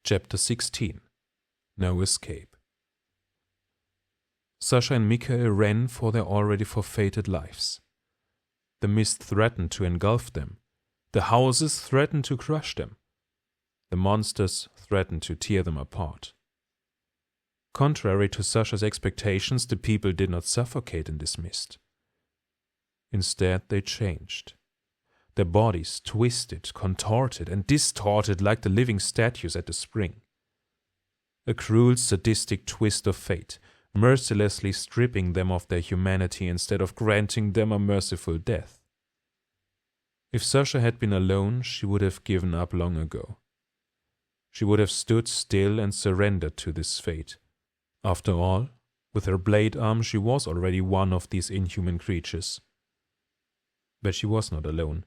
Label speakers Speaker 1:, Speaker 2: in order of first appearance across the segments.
Speaker 1: Chapter 16. No Escape. Sasha and Michael ran for their already forfeited lives. The mist threatened to engulf them. The houses threatened to crush them. The monsters threatened to tear them apart. Contrary to Sasha's expectations, the people did not suffocate in this mist. Instead, they changed. Their bodies twisted, contorted, and distorted like the living statues at the spring. A cruel, sadistic twist of fate, mercilessly stripping them of their humanity instead of granting them a merciful death. If Sasha had been alone, she would have given up long ago. She would have stood still and surrendered to this fate. After all, with her blade arm, she was already one of these inhuman creatures. But she was not alone,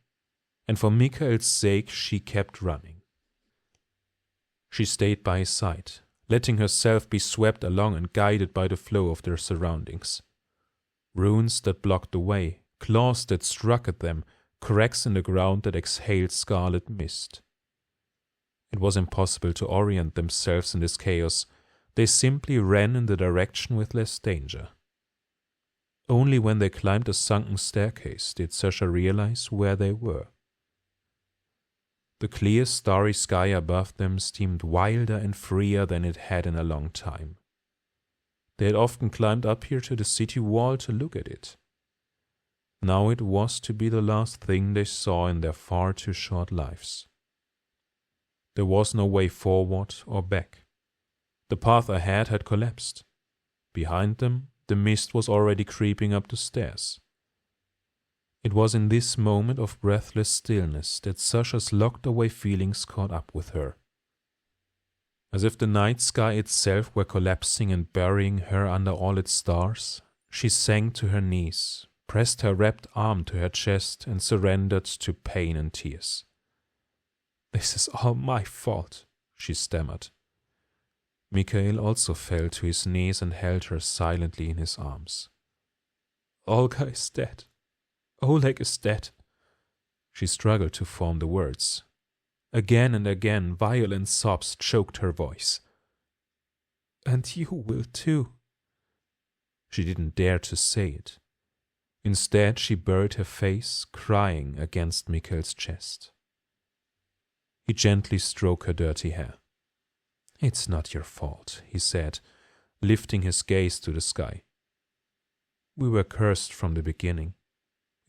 Speaker 1: and for Michael's sake she kept running. She stayed by his side, letting herself be swept along and guided by the flow of their surroundings. Runes that blocked the way, claws that struck at them, cracks in the ground that exhaled scarlet mist. It was impossible to orient themselves in this chaos. They simply ran in the direction with less danger. Only when they climbed a sunken staircase did Sasha realize where they were. The clear, starry sky above them seemed wilder and freer than it had in a long time. They had often climbed up here to the city wall to look at it. Now it was to be the last thing they saw in their far too short lives. There was no way forward or back. The path ahead had collapsed. Behind them, the mist was already creeping up the stairs. It was in this moment of breathless stillness that Sasha's locked-away feelings caught up with her. As if the night sky itself were collapsing and burying her under all its stars, she sank to her knees, pressed her wrapped arm to her chest, and surrendered to pain and tears. "This is all my fault," she stammered. Michael also fell to his knees and held her silently in his arms. "Olga is dead. Oleg is dead." She struggled to form the words. Again and again, violent sobs choked her voice. "And you will too." She didn't dare to say it. Instead, she buried her face, crying, against Michael's chest. He gently stroked her dirty hair. "It's not your fault," he said, lifting his gaze to the sky. "We were cursed from the beginning.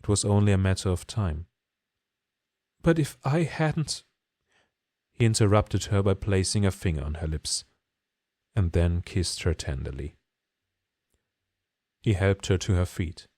Speaker 1: It was only a matter of time." "But if I hadn't—" He interrupted her by placing a finger on her lips, and then kissed her tenderly. He helped her to her feet,